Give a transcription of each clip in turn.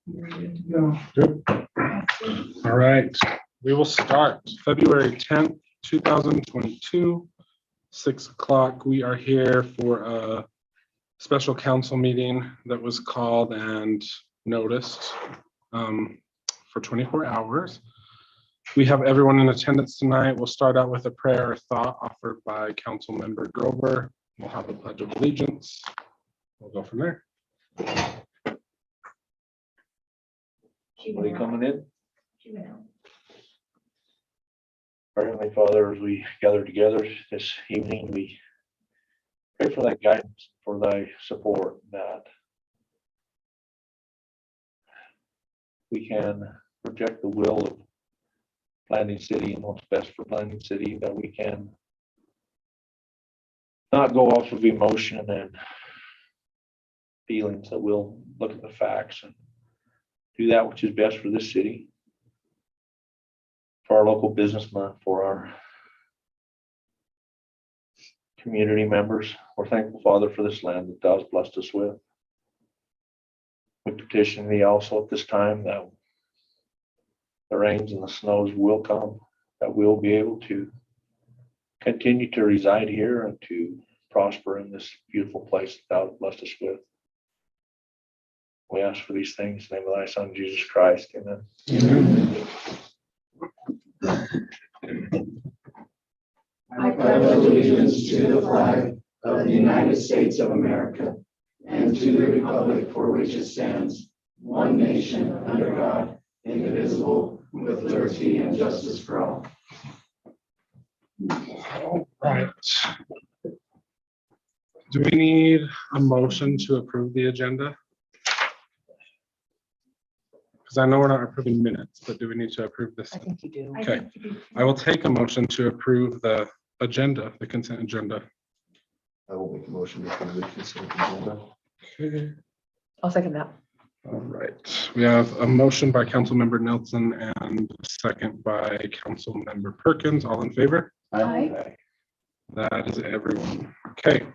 Ready to go. Good. All right, we will start February 10th, 2022, 6 o'clock. We are here for a special council meeting that was called and noticed for 24 hours. We have everyone in attendance tonight. We'll start out with a prayer or thought offered by Council Member Grover. We'll have a pledge of allegiance. We'll go from there. Somebody coming in? Our Heavenly Father, as we gather together this evening, we pray for thy guidance, for thy support, that we can project the will of Landing City and what's best for Landing City, that we can not go off of emotion and feelings, that we'll look at the facts and do that which is best for this city, for our local businessmen, for our community members. We're thankful, Father, for this land that thou hast blessed us with. We petition thee also at this time that the rains and the snows will come, that we'll be able to continue to reside here and to prosper in this beautiful place that thou hast blessed us with. We ask for these things in the name of thy Son, Jesus Christ. Amen. Amen. I pledge allegiance to the flag of the United States of America and to the republic for which it stands, one nation under God, indivisible, with liberty and justice for all. All right. Do we need a motion to approve the agenda? Because I know we're not approving minutes, but do we need to approve this? I think you do. Okay, I will take a motion to approve the agenda, the consent agenda. I will make a motion to approve the consent agenda. Okay. I'll second that. All right, we have a motion by Councilmember Nelson and a second by Councilmember Perkins. All in favor? Aye. That is everyone. Okay,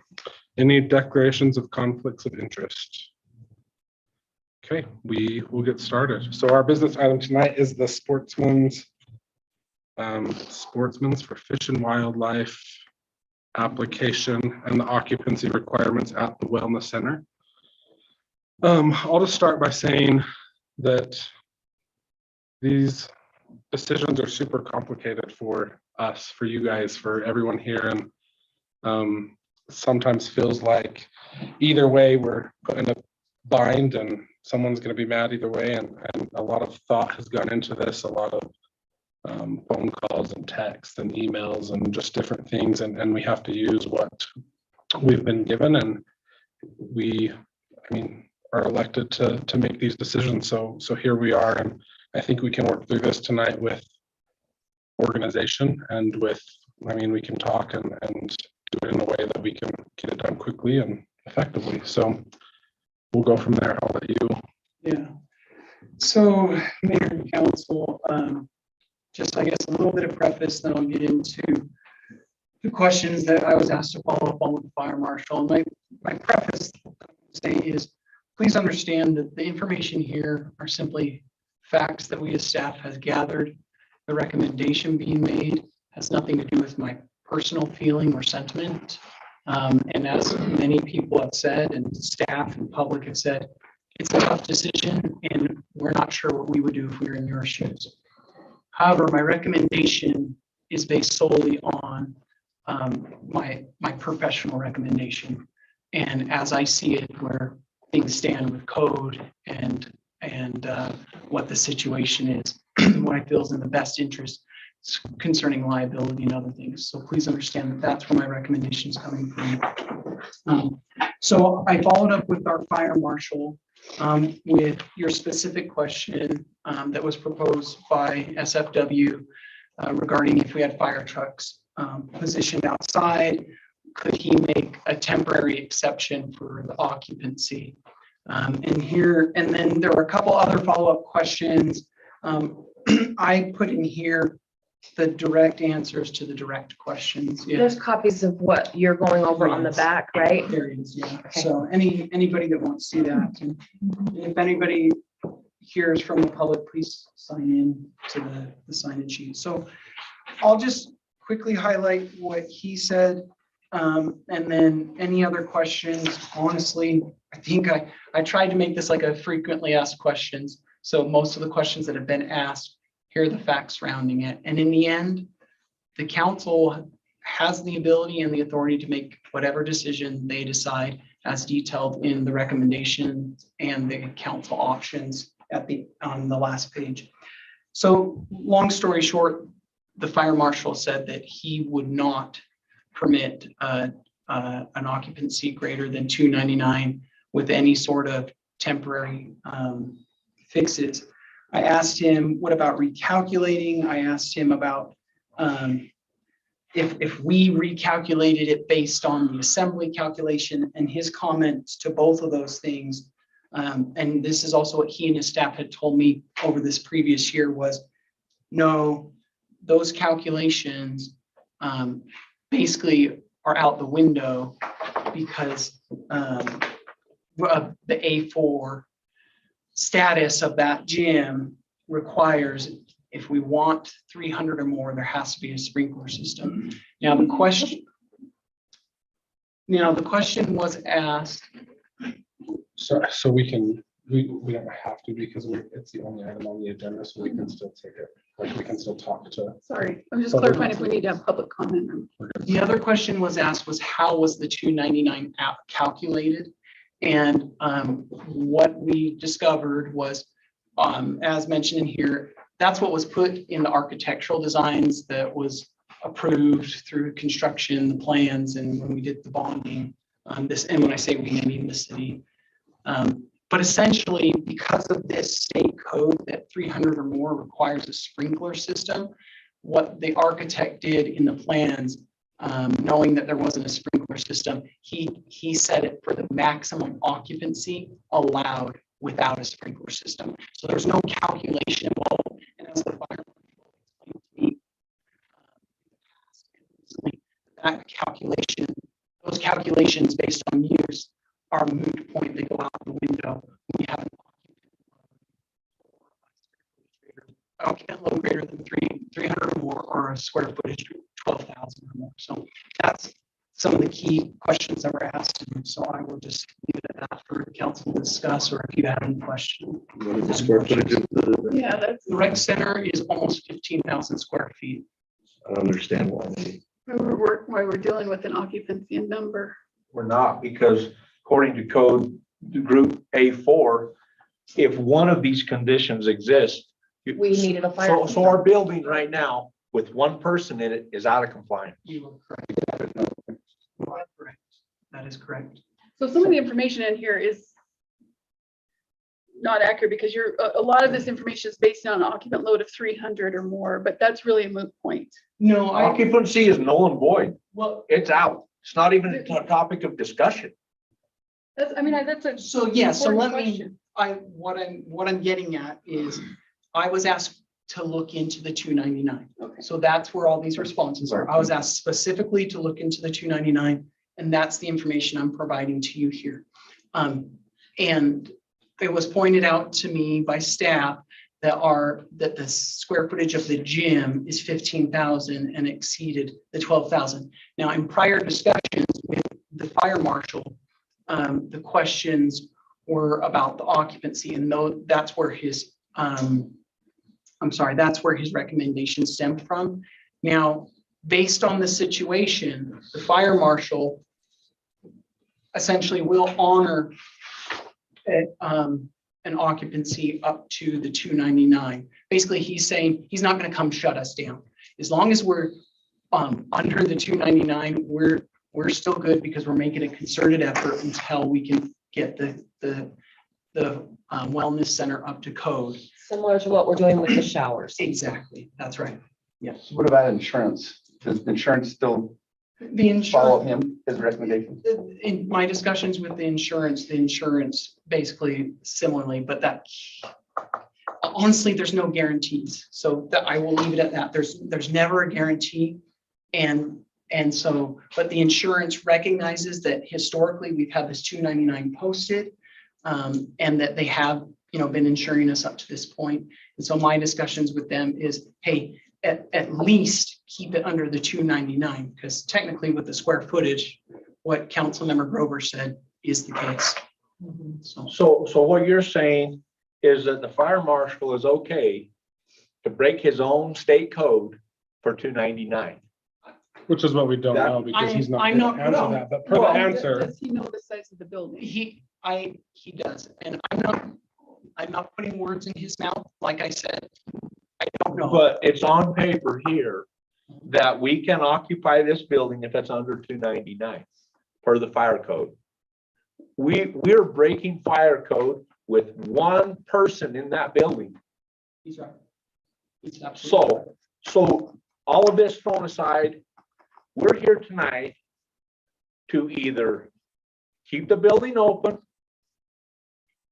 any declarations of conflicts of interest? Okay, we will get started. So our business item tonight is the Sportsman's for Fish and Wildlife application and the occupancy requirements at the Wellness Center. I'll just start by saying that these decisions are super complicated for us, for you guys, for everyone here, and sometimes feels like either way we're put in a bind and someone's going to be mad either way, and a lot of thought has gone into this, a lot of phone calls and texts and emails and just different things, and we have to use what we've been given, and we, are elected to make these decisions. So here we are, and I think we can work through this tonight with organization and with, we can talk and do it in a way that we can get it done quickly and effectively. So we'll go from there. I'll let you. Yeah. So, Mayor and Council, just I guess a little bit of preface, then I'll get into the questions that I was asked to follow up on with the fire marshal. And my preface say is, please understand that the information here are simply facts that we as staff has gathered. The recommendation being made has nothing to do with my personal feeling or sentiment. And as many people have said, and staff and public have said, it's a tough decision and we're not sure what we would do if we were in your shoes. However, my recommendation is based solely on my professional recommendation. And as I see it, where things stand with code and what the situation is, what I feel is in the best interest concerning liability and other things. So please understand that that's where my recommendation is coming from. So I followed up with our fire marshal with your specific question that was proposed by SFW regarding if we had fire trucks positioned outside, could he make a temporary exception for the occupancy? And then there were a couple other follow-up questions. I put in here the direct answers to the direct questions. Yeah. There's copies of what you're going over on the Yes. back, right? There it is, yeah. Okay. So anybody that wants to see that, and if anybody hears from the public, please sign in to the sign-in sheet. So I'll just quickly highlight what he said. And then any other questions, honestly, I think I tried to make this like a frequently asked questions. So most of the questions that have been asked, here are the facts surrounding it. And in the end, the council has the ability and the authority to make whatever decision they decide as detailed in the recommendations and the council options on the last page. So long story short, the fire marshal said that he would not permit an occupancy greater than 299 with any sort of temporary fixes. I asked him, what about recalculating? I asked him about if we recalculated it based on the assembly calculation, and his comments to both of those things. And this is also what he and his staff had told me over this previous year was, no, those calculations basically are out the window because the A4 status of that gym requires, if we want 300 or more, there has to be a sprinkler system. Now the question was asked. So we don't have to because it's the only item on the agenda, so we can still take it. Like we can still talk to. Sorry, I'm just clarifying if we need to have public comment. The other question was asked was how was the 299 app calculated? And what we discovered was, as mentioned in here, that's what was put in the architectural designs that was approved through construction, the plans, and when we did the bonding. And when I say we, I mean the city. But essentially, because of this state code that 300 or more requires a sprinkler system, what the architect did in the plans, knowing that there wasn't a sprinkler system, he set it for the maximum occupancy allowed without a sprinkler system. So there's no calculation involved. And as the fire explained to me, that calculation, those calculations based on years are a moot point. They go out the window. We have an occupant load greater than 300 or more, or a square footage 12,000 or more. So that's some of the key questions that were asked. And so I will just leave it at that for the council to discuss, or if you have any questions. What is the square footage of the, Yeah, that's, The rec center is almost 15,000 square feet. I don't understand why they. why we're dealing with an occupancy and number. We're not, because according to code, group A4, if one of these conditions exists. We needed a fire. So our building right now with one person in it is out of compliance. You are correct. Correct. That is correct. So some of the information in here is not accurate because a lot of this information is based on an occupant load of 300 or more, but that's really a moot point. No, Occupancy is null and void. well, It's out. It's not even a topic of discussion. That's a. so yeah, so important let me, question. what I'm getting at is, I was asked to look into the 299. Okay. So that's where all these responses are. I was asked specifically to look into the 299, and that's the information I'm providing to you here. And it was pointed out to me by staff that the square footage of the gym is 15,000 and exceeded the 12,000. Now, in prior discussions with the fire marshal, the questions were about the occupancy, and that's where his that's where his recommendation stemmed from. Now, based on the situation, the fire marshal essentially will honor an occupancy up to the 299. Basically, he's saying he's not going to come shut us down. As long as we're under the 299, we're still good because we're making a concerted effort until we can get the wellness center up to code. Similar to what we're doing with the showers. Exactly. That's right. What about insurance? Does insurance still The follow insurance, him, his recommendation? in my discussions with the insurance basically similarly, but that honestly, there's no guarantees. So that I will leave it at that. There's never a guarantee. And so, but the insurance recognizes that historically we've had this 299 posted, and that they have, been insuring us up to this point. And so my discussions with them is, hey, at least keep it under the 299, because technically with the square footage, what Councilmember Grover said is the case. So So what you're saying is that the fire marshal is okay to break his own state code for 299. Which is what we don't That- know because he's not I'm going to not- answer no. that. But per the Well, answer, Does he know the size of the building? he does, and I'm not putting words in his mouth. Like I said, I don't know. But it's on paper here that we can occupy this building if it's under 299 per the fire code. We're breaking fire code with one person in that building. He's right. He's absolutely right. So all of this thrown aside, we're here tonight to either keep the building open,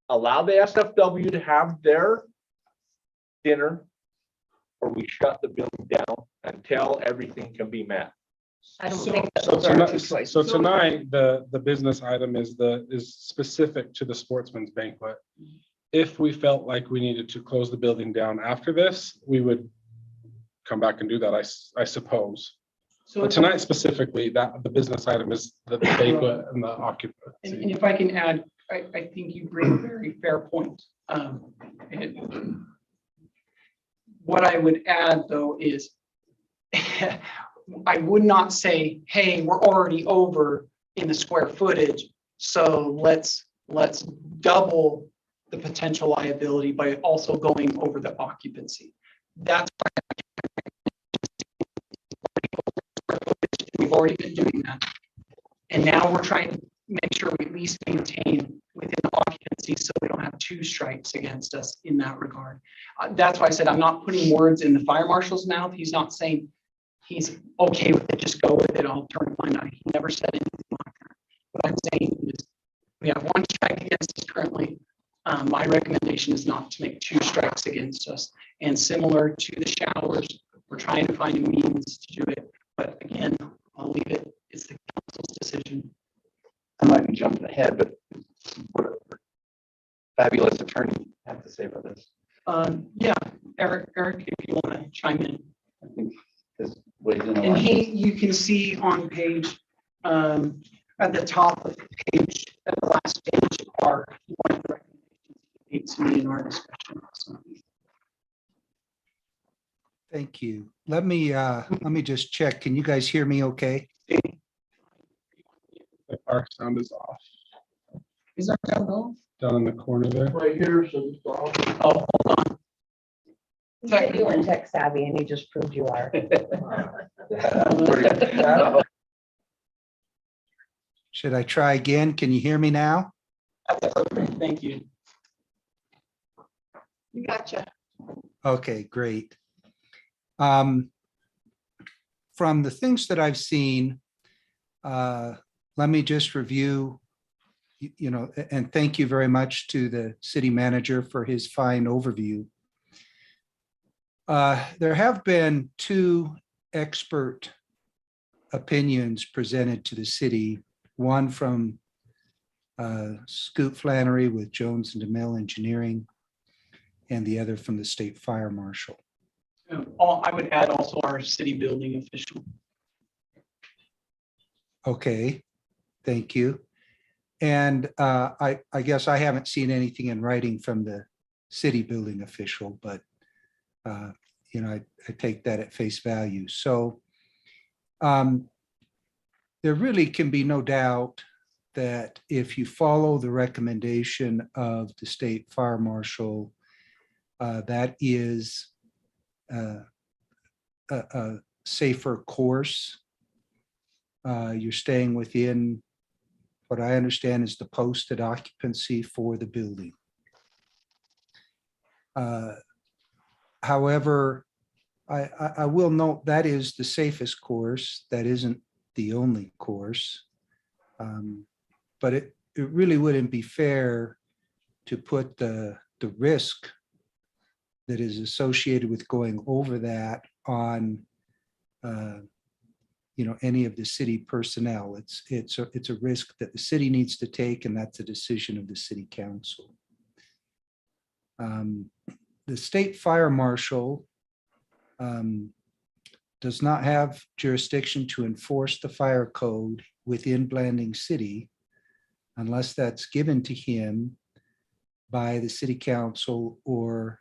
allow the SFW to have their dinner, or we shut the building down until everything can be met. I don't So- think that so those are our two tonight, choices. so tonight, the business item is specific to the sportsman's banquet. If we felt like we needed to close the building down after this, we would come back and do that, I suppose. So But tonight specifically, that the business item is the banquet and the And occupancy. if I can add, I think you bring a very fair point. What I would add though is I would not say, hey, we're already over in the square footage, so let's double the potential liability by also going over the occupancy. That's why we've already been doing that. And now we're trying to make sure we at least maintain within the occupancy so we don't have two strikes against us in that regard. That's why I said I'm not putting words in the fire marshal's mouth. He's not saying he's okay with it, just go with it, I'll turn a blind eye. He never said anything like that. What I'm saying is we have one strike against us currently. My recommendation is not to make two strikes against us. And similar to the showers, we're trying to find a means to do it. But again, I'll leave it, it's the council's decision. I might be jumping ahead, but what a fabulous attorney have to say about this. Yeah, Eric, if you want to chime in. I think this weighs in a And lot. you can see on page, at the top of the page, at the last page, are one of the recommendations he made to me in our discussion. So, Thank you. Let me just check. Can you guys hear me okay? Our sound is off Is that down? down in the corner there. Right here, so it's all. Oh, hold on. You said you weren't tech savvy and you just proved you are. Should I try again? Can you hear me now? That's perfect. Thank you. You gotcha. Okay, great. From the things that I've seen, let me just review, and thank you very much to the city manager for his fine overview. There have been two expert opinions presented to the city, one from Scoot Flannery with Jones and DeMille Engineering, and the other from the state fire marshal. I would add also our city building official. Okay, thank you. And I guess I haven't seen anything in writing from the city building official, but I take that at face value. So there really can be no doubt that if you follow the recommendation of the state fire marshal, that is a safer course. You're staying within what I understand is the posted occupancy for the building. However, I will note that is the safest course. That isn't the only course. But it really wouldn't be fair to put the risk that is associated with going over that on any of the city personnel. It's a risk that the city needs to take, and that's a decision of the city council. The state fire marshal does not have jurisdiction to enforce the fire code within Blanding City unless that's given to him by the city council or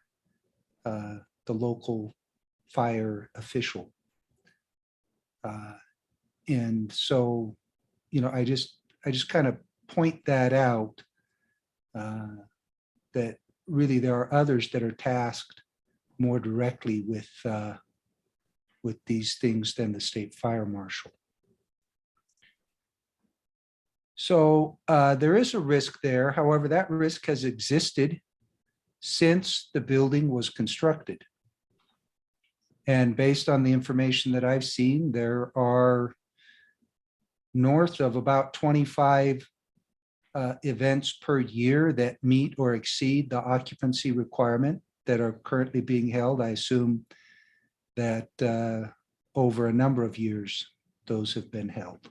the local fire official. And so, I just kind of point that out, that really there are others that are tasked more directly with these things than the state fire marshal. So there is a risk there. However, that risk has existed since the building was constructed. And based on the information that I've seen, there are north of about 25 events per year that meet or exceed the occupancy requirement that are currently being held. I assume that over a number of years, those have been held.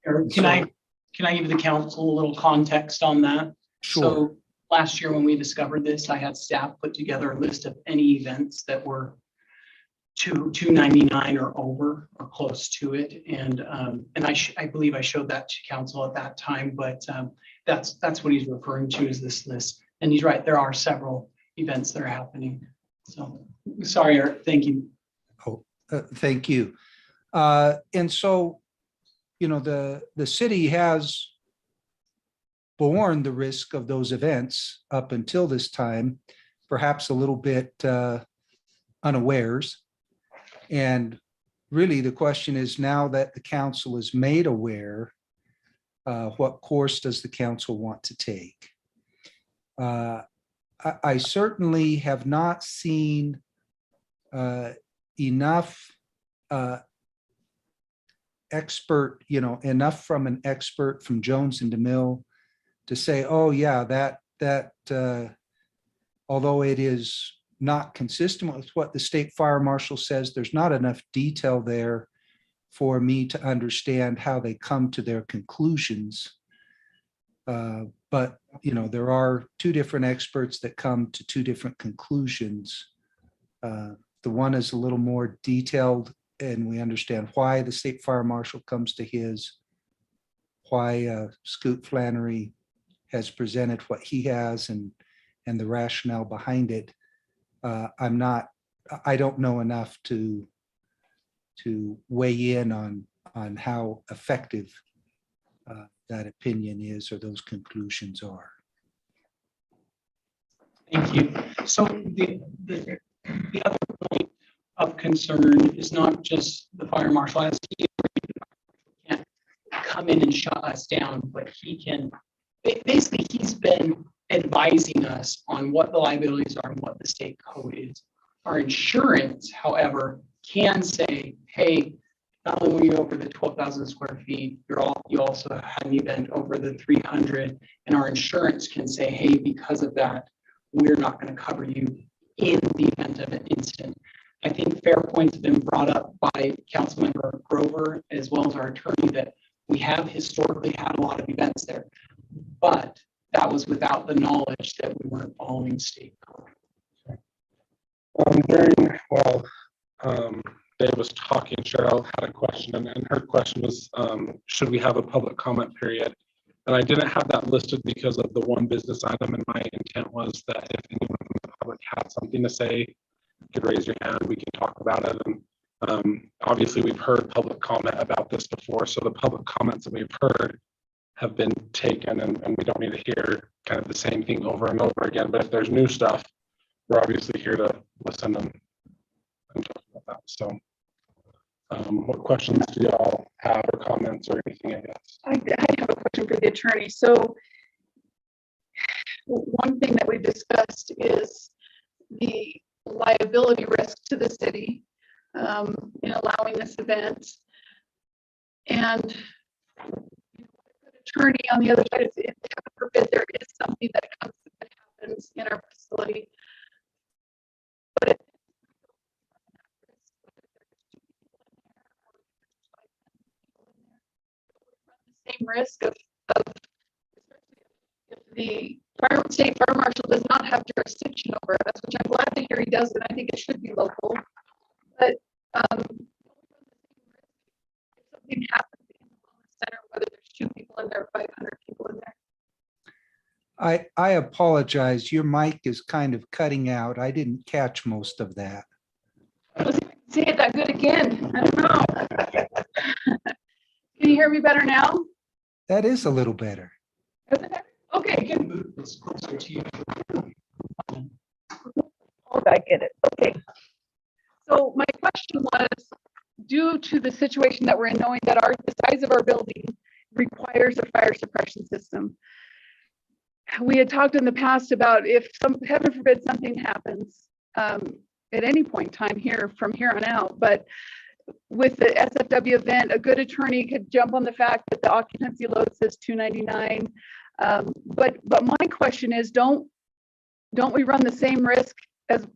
Eric, can I give the council a little context on that? Sure. So last year when we discovered this, I had staff put together a list of any events that were 299 or over or close to it. And I believe I showed that to council at that time, but that's what he's referring to is this list. And he's right, there are several events that are happening. So sorry, Eric, thank you. Thank you. And so, the city has borne the risk of those events up until this time, perhaps a little bit unawares. And really the question is, now that the council is made aware, what course does the council want to take? I certainly have not seen enough enough from an expert from Jones and DeMille to say, oh yeah, that although it is not consistent with what the state fire marshal says, there's not enough detail there for me to understand how they come to their conclusions. But there are two different experts that come to two different conclusions. The one is a little more detailed, and we understand why the state fire marshal comes to his, why Scoot Flannery has presented what he has and the rationale behind it. I don't know enough to weigh in on how effective that opinion is or those conclusions are. Thank you. So the other point of concern is not just the fire marshal, as he can't come in and shut us down, but he can, basically he's been advising us on what the liabilities are and what the state code is. Our insurance, however, can say, hey, not only were you over the 12,000 square feet, you also had an event over the 300, and our insurance can say, hey, because of that, we're not going to cover you in the event of an incident. I think fair points have been brought up by Councilmember Grover as well as our attorney that we have historically had a lot of events there, but that was without the knowledge that we weren't following state code. Dave was talking, Cheryl had a question, and her question was, should we have a public comment period? And I didn't have that listed because of the one business item, and my intent was that if anyone from the public had something to say, you could raise your hand, we can talk about it. And obviously we've heard public comment about this before, so the public comments that we've heard have been taken, and we don't need to hear kind of the same thing over and over again. But if there's new stuff, we're obviously here to listen and talk about that. So what questions do y'all have or comments or anything, I guess? I have a question for the attorney. So one thing that we discussed is the liability risk to the city in allowing this event. And attorney on the other side, if heaven forbid there is something that happens in our facility. But it same risk of if the state fire marshal does not have jurisdiction over us, which I'm glad to hear he does, and I think it should be local. But if something happens in the wellness center, whether there's 2 people in there, or 500 people in there. I apologize. Your mic is kind of cutting out. I didn't catch most of that. Let's see if I can say it that good again. I don't know. Can you hear me better now? That is a little better. Is it better? Okay, good. Move this closer to you. Oh, I get it. Okay. So my question was, due to the situation that we're in, knowing that the size of our building requires a fire suppression system. We had talked in the past about if heaven forbid something happens at any point in time here from here on out, but with the SFW event, a good attorney could jump on the fact that the occupancy load says 299. But my question is, don't we run the same risk as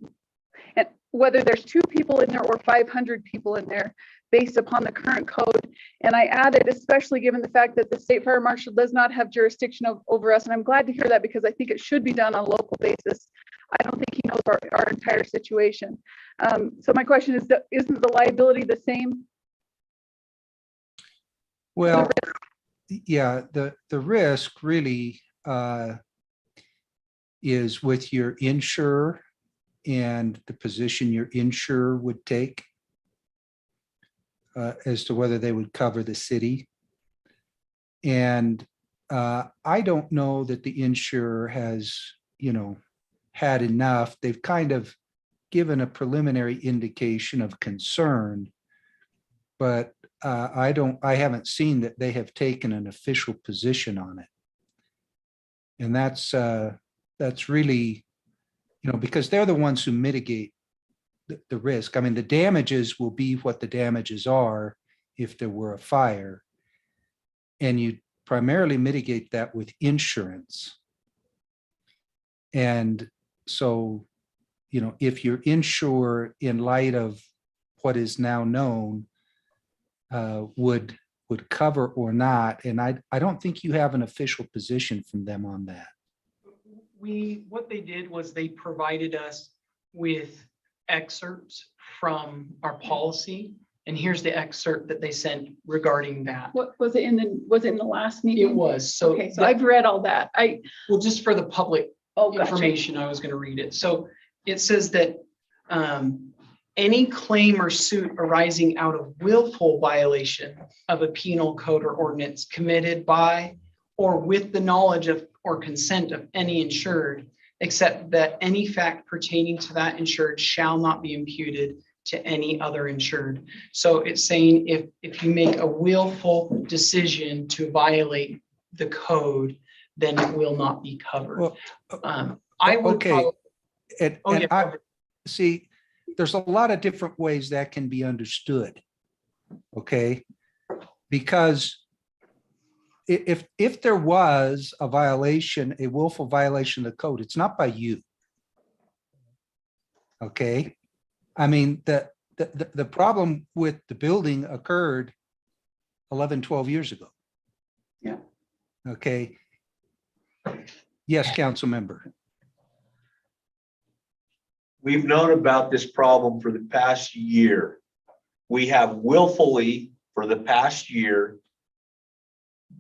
whether there's 2 people in there or 500 people in there based upon the current code? And I added, especially given the fact that the state fire marshal does not have jurisdiction over us. And I'm glad to hear that because I think it should be done on a local basis. I don't think he knows our entire situation. So my question is, isn't the liability the same? Well, yeah, the risk really is with your insurer and the position your insurer would take as to whether they would cover the city. And I don't know that the insurer has, had enough. They've kind of given a preliminary indication of concern, but I haven't seen that they have taken an official position on it. And that's really, because they're the ones who mitigate the risk. I mean, the damages will be what the damages are if there were a fire. And you primarily mitigate that with insurance. And so, if your insurer, in light of what is now known, would cover or not, and I don't think you have an official position from them on that. What they did was they provided us with excerpts from our policy. And here's the excerpt that they sent regarding that. What was it in the last meeting? It was, so. Okay, so I've read all that. Well, just for the public Gotcha. information, I was going to read it. So it says that any claim or suit arising out of willful violation of a penal code or ordinance committed by or with the knowledge of or consent of any insured, except that any fact pertaining to that insured shall not be imputed to any other insured. So it's saying if you make a willful decision to violate the code, then it will not be covered. Well, I would. okay. probably- And Oh, yeah, I go ahead. see, there's a lot of different ways that can be understood. Okay, because if there was a violation, a willful violation of the code, it's not by you. Okay, I mean, the problem with the building occurred 11, 12 years ago. Yeah. Okay. Yes, council member. We've known about this problem for the past year. We have willfully, for the past year,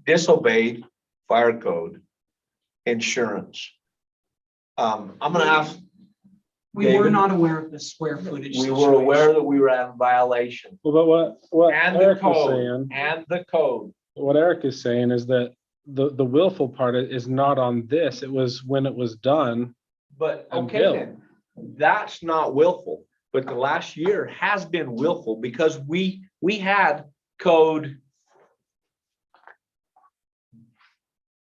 disobeyed fire code insurance. I'm gonna ask, We were David? not aware of the square footage. we were aware that we were in violation. Well, but what And the Eric is code, saying, and the code. what Eric is saying is that the willful part is not on this. It was when it was done. But And okay, Bill. then, that's not willful, but the last year has been willful because we had code.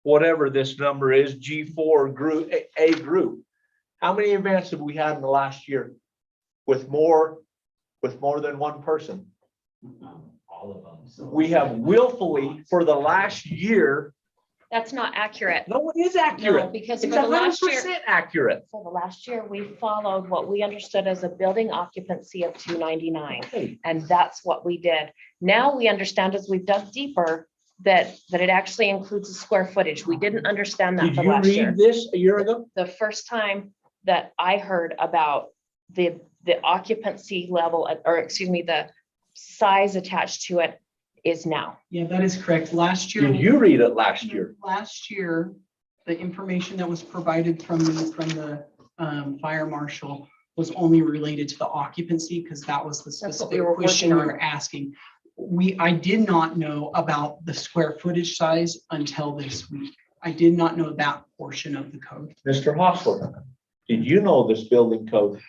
Whatever this number is, G4 group, A group. How many events have we had in the last year with more than one person? all of them. We have willfully for the last year. That's not accurate. No, it is No, accurate. because It's for the last 100% year, accurate. for the last year, we followed what we understood as a building occupancy of 299. Okay. And that's what we did. Now we understand as we've dug deeper that it actually includes the square footage. We didn't understand that Did for you last year. read this a year ago? The first time that I heard about the occupancy level, or excuse me, the size attached to it is now. Yeah, that is correct. Last year. Did you read it last year? Last year, the information that was provided from the fire marshal was only related to the occupancy, because that was the That's what we specific were question working we were asking. I did not know about the square footage size until this week. I did not know that portion of the code Mr. Hostler, did you know this building code?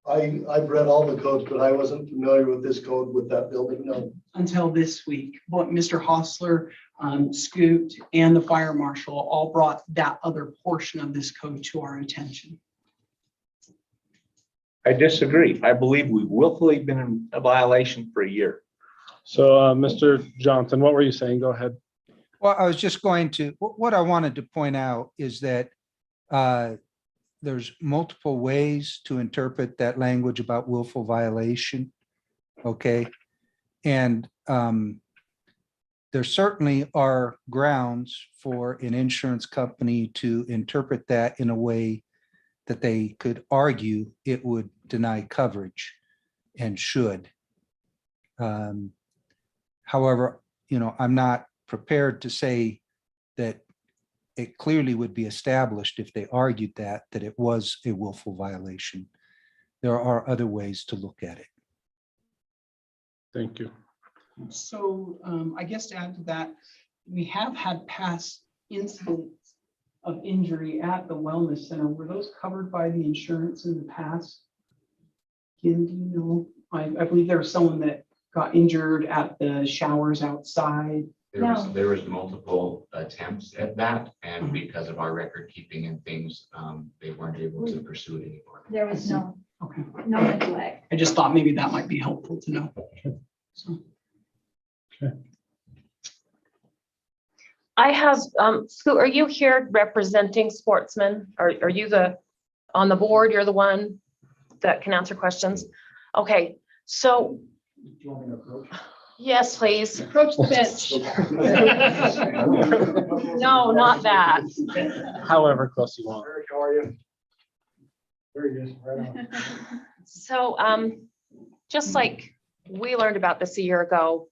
I've read all the codes, but I wasn't familiar with this code with that building, no. until this week. What Mr. Hostler, Scoot, and the fire marshal all brought that other portion of this code to our attention. I disagree. I believe we've willfully been in a violation for a year. So, Mr. Johnson, what were you saying? Go ahead. Well, I was just going to, what I wanted to point out is that there's multiple ways to interpret that language about willful violation. Okay. And there certainly are grounds for an insurance company to interpret that in a way that they could argue it would deny coverage and should. However, I'm not prepared to say that it clearly would be established if they argued that it was a willful violation. There are other ways to look at it. Thank you. So I guess to add to that, we have had past incidents of injury at the wellness center. Were those covered by the insurance in the past? Kim, do you know? I believe there was someone that got injured at the showers outside. There was multiple attempts at that, and because of our record keeping and things, they weren't able to pursue it anymore. There was no Okay. neglect. I just thought maybe that might be helpful to know. So, I have, Scoot, are you here representing sportsmen? Are you on the board? You're the one that can answer questions? Okay, so. Yes, please. Approach the bench. No, not that. However close you want. Eric, how are you? Very good, right on. So, just like we learned about this a year ago,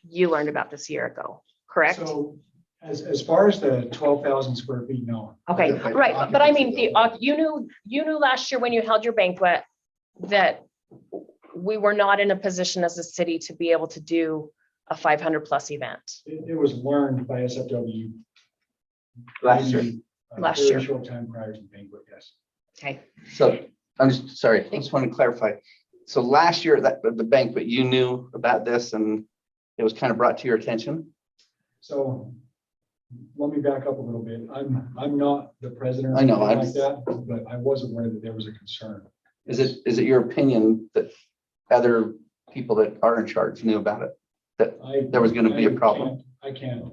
you learned about this a year ago, correct? So as far as the 12,000 square feet, no. Okay, right, but I mean, you knew last year when you held your banquet that we were not in a position as a city to be able to do a 500+ event. It was learned by SFW. Last year. Last very year. Short time prior to the banquet, yes. Okay, So I'm just sorry, I just want to clarify. So last year at the banquet, you knew about this and it was kind of brought to your attention? So let me back up a little bit. I'm not the president. or I know, anything like that, but I was aware that there was a concern. Is it your opinion that other people that are in charge knew about it? That there was going to be a problem? I can't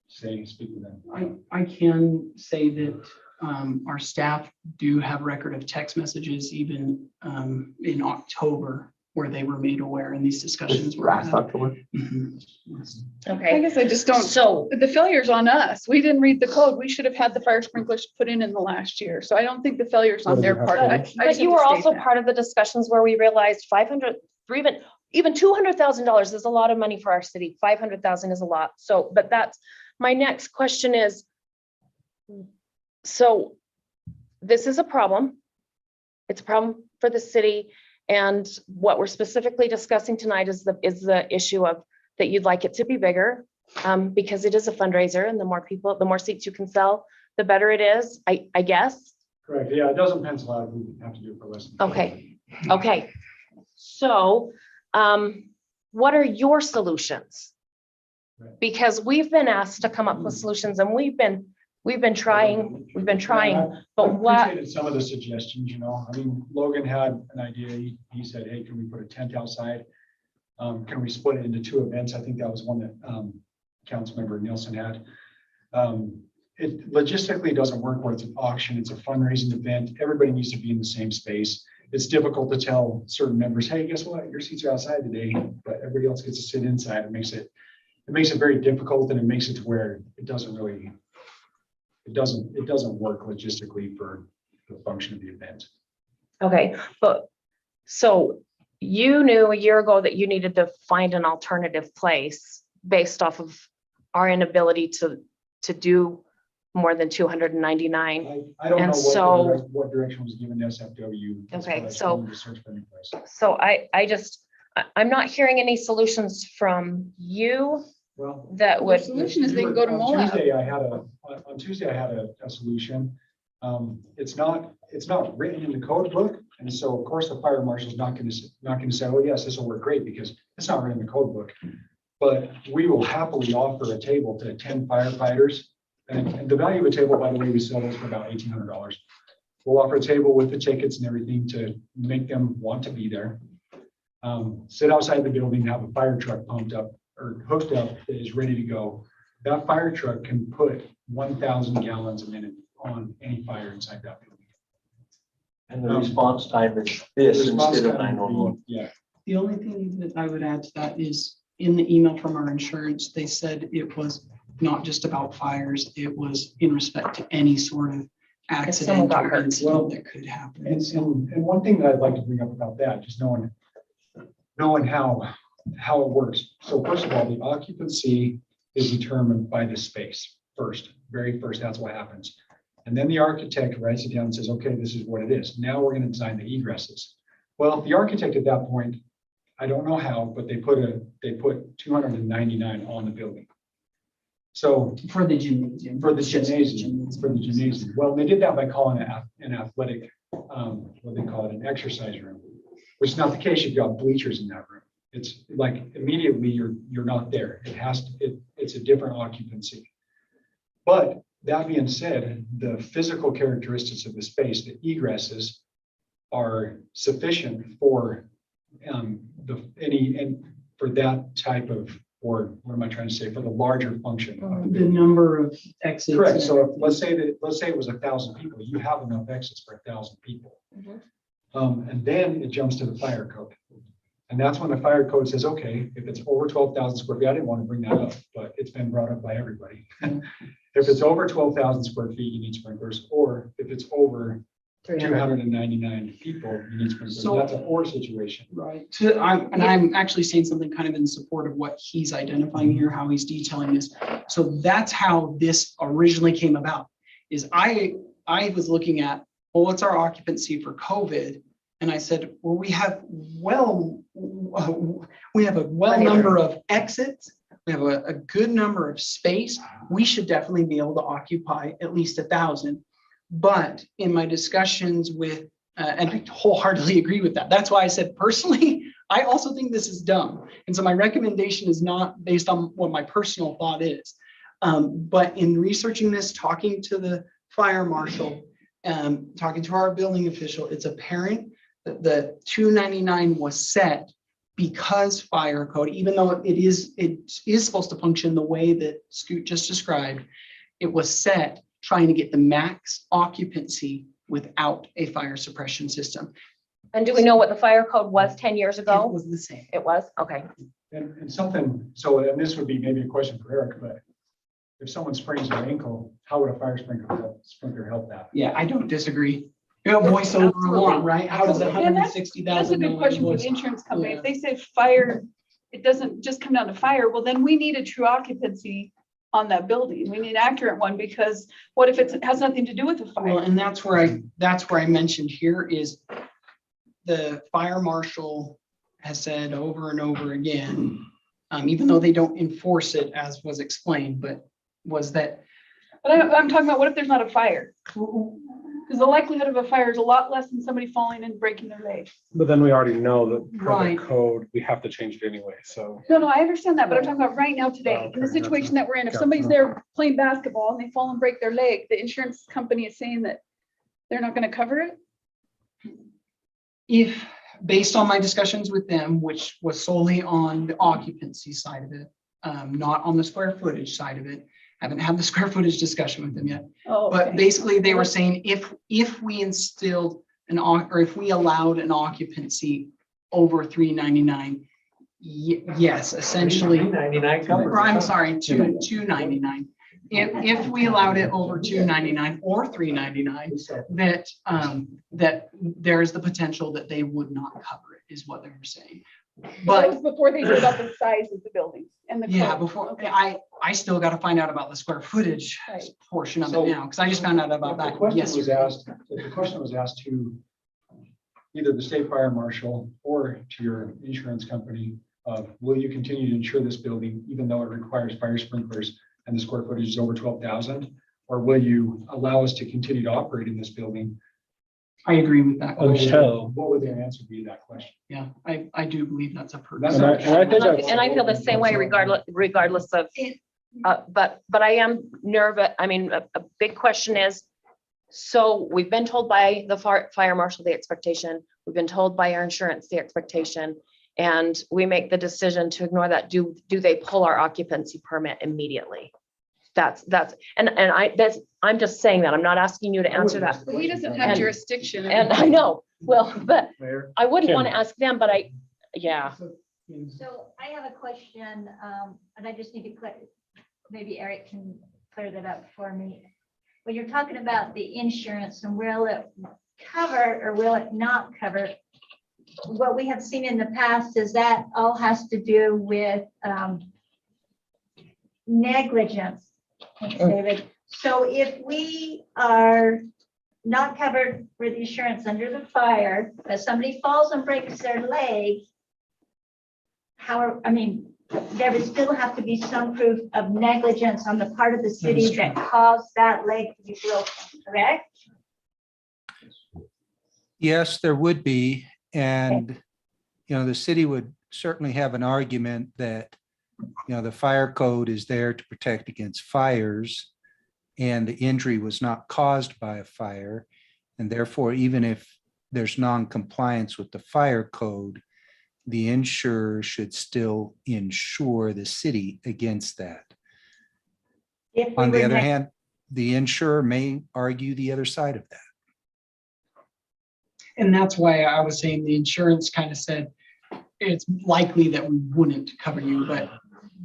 speak with them. I can say that our staff do have record of text messages even in October where they were made aware and these discussions were Last had. October? Mhm. Yes. I okay. guess I just don't, So, the failure's on us. We didn't read the code. We should have had the fire sprinklers put in the last year. So I don't think the failure's on their part. I just but you have were to also state that. part of the discussions where we realized 500, or even $200,000 is a lot of money for our city. 500,000 is a lot. So, but that's, my next question is, so this is a problem. It's a problem for the city. And what we're specifically discussing tonight is the issue of that you'd like it to be bigger because it is a fundraiser, and the more people, the more seats you can sell, the better it is, I guess. Correct. Yeah, it doesn't pencil out. We have to do it for less than. Okay. So, what are your solutions? Because we've been asked to come up with solutions, and we've been trying, but I what? appreciated some of the suggestions, I mean, Logan had an idea. He said, hey, can we put a tent outside? Can we split it into 2 events? I think that was one that Councilmember Nielsen had. It logistically doesn't work where it's an auction, it's a fundraising event. Everybody needs to be in the same space. It's difficult to tell certain members, hey, guess what? Your seats are outside today, but everybody else gets to sit inside. It makes it very difficult, and it makes it to where it doesn't work logistically for the function of the event. Okay, but so you knew a year ago that you needed to find an alternative place based off of our inability to do more than 299. I don't know And so- what direction was given to SFW. as Okay, far as so- going to search for a new place. So I'm not hearing any solutions from you Well, that The would, solution is they can go to On Moab. Tuesday, I had a solution. It's not written in the code book. And so of course the fire marshal's not going to say, oh yes, this will work great, because it's not written in the code book. But we will happily offer a table to 10 firefighters. And the value of a table, by the way, we sell those for about $1,800. We'll offer a table with the tickets and everything to make them want to be there. Sit outside the building, have a fire truck pumped up or hooked up that is ready to go. That fire truck can put 1,000 gallons a minute on any fire inside that building. And the response time is this instead of 911. Yeah, The only thing that I would add to that is in the email from our insurance, they said it was not just about fires, it was in respect to any sort of accident got or hurt. incident that could happen. and one thing that I'd like to bring up about that, just knowing how it works. So first of all, the occupancy is determined by the space first, very first, that's what happens. And then the architect writes it down and says, okay, this is what it is. Now we're going to design the egresses. Well, the architect at that point, I don't know how, but they put 299 on the building. So For the gymnasium. for the gymnasium. Well, they did that by calling it an athletic, what they call it, an exercise room, which is not the case. You've got bleachers in that room. It's like immediately you're not there. It's a different occupancy. But that being said, the physical characteristics of the space, the egresses are sufficient for for that type of, or what am I trying to say, for the larger function. The number of exits. Correct. and So everything. let's say it was 1,000 people, you have enough exits for 1,000 people. And then it jumps to the fire code. And that's when the fire code says, okay, if it's over 12,000 square feet, I didn't want to bring that up, but it's been brought up by everybody. If it's over 12,000 square feet, you need sprinklers, or if it's over 299 people, you need sprinklers. So- That's an or situation. Right. I'm actually saying something kind of in support of what he's identifying here, how he's detailing this. So that's how this originally came about, is I was looking at, well, what's our occupancy for COVID? And I said, well, we have a number of exits. We have a good number of space. We should definitely be able to occupy at least 1,000. But in my discussions with, and I wholeheartedly agree with that. That's why I said personally, I also think this is dumb. And so my recommendation is not based on what my personal thought is. But in researching this, talking to the fire marshal, talking to our building official, it's apparent that the 299 was set because fire code, even though it is supposed to function the way that Scoot just described, it was set trying to get the max occupancy without a fire suppression system. and do we know what the fire code was 10 years It ago? was the same. It was, okay. And something, so, and this would be maybe a question for Eric, but if someone sprains their ankle, how would a fire sprinkler help that? Yeah, I don't disagree. You know, voice over alarm, right? How does a Absolutely. And that's- $160,000? That's a good question for the insurance company. Yeah. If they say fire, it doesn't just come down to fire, well, then we need a true occupancy on that building. We need an accurate one, because what if it has nothing to do with the Well, fire? and that's where I mentioned here is the fire marshal has said over and over again, even though they don't enforce it as was explained, but was that But I'm talking about, what if there's not a fire? Because the likelihood of a fire is a lot less than somebody falling and breaking their leg. But then we already know that per Right. the code, we have to change it anyway, so. No, I understand that, but I'm talking about right now today, in the Okay, situation that we're in. If gotcha. somebody's there playing basketball and they fall and break their leg, the insurance company is saying that they're not gonna cover it? if, based on my discussions with them, which was solely on the occupancy side of it, not on the square footage side of it. Haven't had the square footage discussion with them yet. Oh, But okay. basically, they were saying if we instilled or if we allowed an occupancy over 399, yes, essentially, 99 or I'm sorry, 299. If we allowed it over 299 or 399, that there's the potential that they would not cover it, is what they were saying. That But was before they knew about the size of the building and the. yeah, code. before, Okay. I still got to find out about the square footage Right. portion of So- it now, because I just found out about If the that question was yesterday. asked, if the question was asked to either the state fire marshal or to your insurance company, will you continue to insure this building even though it requires fire sprinklers and the square footage is over 12,000? Or will you allow us to continue to operate in this building? I agree with that. question. Until, What would the answer be to that question? Yeah, I do believe that's a. That's And I- not- and I think that's- And I feel the same way regardless of, but I am nervous. I mean, a big question is, so we've been told by the fire marshal, the expectation, we've been told by our insurance, the expectation, and we make the decision to ignore that. Do they pull our occupancy permit immediately? I'm just saying that. I'm not asking you to answer that. But he doesn't have And- jurisdiction. And I know, well, but Mayor? I wouldn't Kim. want to ask them, but yeah. So I have a question, and I just need to maybe Eric can clear that up for me. When you're talking about the insurance and will it cover or will it not cover? What we have seen in the past is that all has to do with negligence. Thanks, David. So if we are not covered for the insurance under the fire, but somebody falls and breaks their leg, there would still have to be some proof of negligence on the part of the city that caused that leg to be broken, correct? Yes, there would be. And, the city would certainly have an argument that, the fire code is there to protect against fires. And the injury was not caused by a fire. And therefore, even if there's non-compliance with the fire code, the insurer should still insure the city against that. If we On the were other neg- hand, the insurer may argue the other side of that. And that's why I was saying the insurance kind of said it's likely that we wouldn't cover you, but